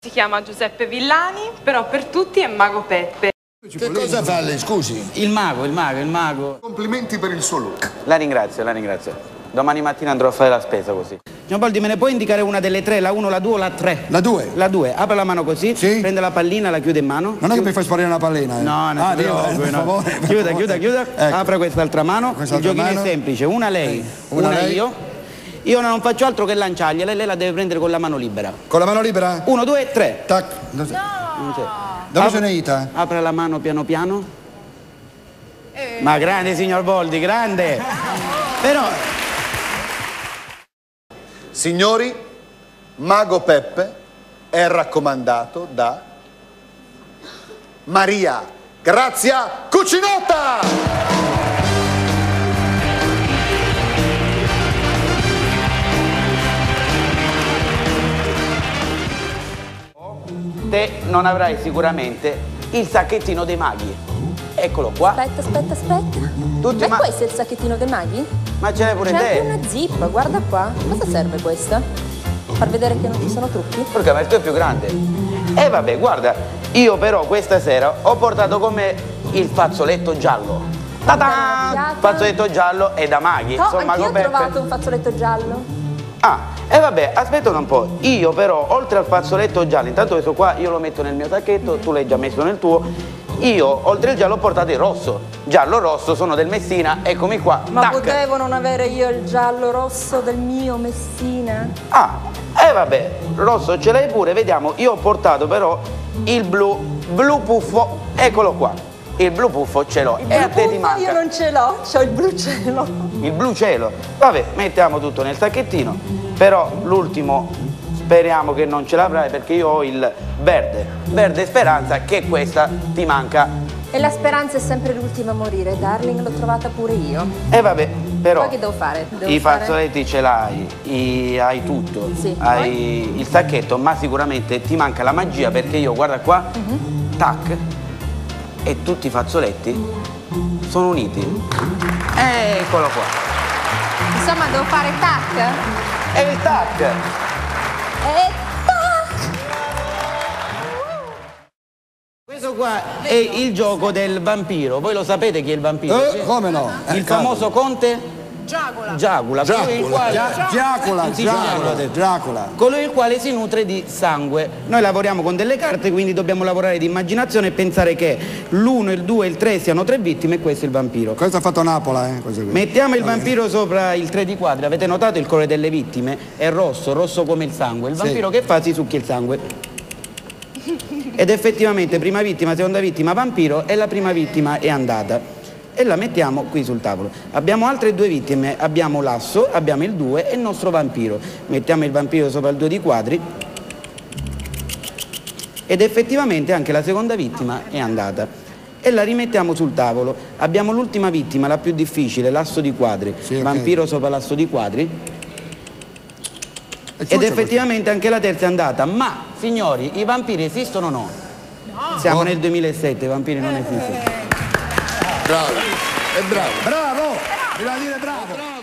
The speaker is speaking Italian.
Si chiama Giuseppe Villani, però per tutti è Mago Peppe. Che cosa fa lei, scusi? Il mago. Complimenti per il suo look. La ringrazio. Domani mattina andrò a fare la spesa così. Signor Boldi, me ne puoi indicare una delle tre? La 1, la 2 o la 3? La 2. La 2. Apre la mano così, sì. Prende la pallina, la chiude in mano. Non è che mi fai sparire una pallina, eh? No, non per favore. Chiuda. Ecco. Apra quest'altra mano. Il giochino è semplice. Una lei, una lei. Io non faccio altro che lanciargliela e lei la deve prendere con la mano libera. Con la mano libera? 1, 2, 3. Tac. Dove ce n'è Ita? Apre la mano piano piano. Ma grande, signor Boldi, grande. Però... Signori, Mago Peppe è raccomandato da Maria Grazia Cucinotta! Te non avrai sicuramente il sacchettino dei maghi. Eccolo qua. Aspetta. Ma questo è il sacchettino dei maghi? Ma ce l'hai pure te? C'è anche una zip, guarda qua. Cosa serve questa? Far vedere che non ci sono trucchi? Perché ma il tuo è più grande. E vabbè, guarda, io però questa sera ho portato con me il fazzoletto giallo. Ta-da! Fazzoletto giallo è da maghi. No, anch'io ho trovato un fazzoletto giallo. Ah, e vabbè, aspetta un po'. Io però, oltre al fazzoletto giallo, intanto questo qua io lo metto nel mio sacchetto, tu l'hai già messo nel tuo. Io, oltre il giallo, ho portato il rosso. Giallo-rosso, sono del Messina, eccomi qua. Ma tac. potevo non avere io il giallo-rosso del mio Messina? Ah, e vabbè, rosso ce l'hai pure, vediamo. Io ho portato però il blu puffo, eccolo qua. Il blu puffo ce l'ho. E a te ti manca? Io non ce l'ho, c'ho il blu cielo. Il blu cielo. Vabbè, mettiamo tutto nel sacchettino. Però l'ultimo speriamo che non ce l'avrai perché io ho il verde. Verde speranza, che questa ti manca. E la speranza è sempre l'ultima a morire, darling, l'ho trovata pure io. E vabbè, però poi che devo fare? I fazzoletti ce l'hai, hai tutto, sì. Hai il sacchetto, ma sicuramente ti manca la magia perché io, guarda qua, tac, e tutti i fazzoletti sono uniti. Eccolo qua. Insomma, devo fare tac? E il tac. E tac! Questo qua è il gioco del vampiro. Voi lo sapete chi è il vampiro? Come no? Il famoso conte? Giacula. Colui il quale si nutre di sangue. Noi lavoriamo con delle carte, quindi dobbiamo lavorare di immaginazione e pensare che l'1, il 2 e il 3 siano 3 vittime e questo è il vampiro. Questo ha fatto Napola, Mettiamo il vampiro sopra il 3 di quadri. Avete notato il colore delle vittime? È rosso come il sangue. Il vampiro che fa? Si succhia il sangue. Ed effettivamente prima vittima, seconda vittima, vampiro, e la prima vittima è andata. E la mettiamo qui sul tavolo. Abbiamo altre 2 vittime, abbiamo l'asso, abbiamo il 2 e il nostro vampiro. Mettiamo il vampiro sopra il 2 di quadri ed effettivamente anche la seconda vittima è andata. E la rimettiamo sul tavolo. Abbiamo l'ultima vittima, la più difficile, l'asso di quadri. Vampiro sopra l'asso di quadri. Ed effettivamente anche la terza è andata. Ma, signori, i vampiri esistono o no? Siamo nel 2007, i vampiri non esistono. Bravo, è bravo. Bravo! Bisogna dire bravo!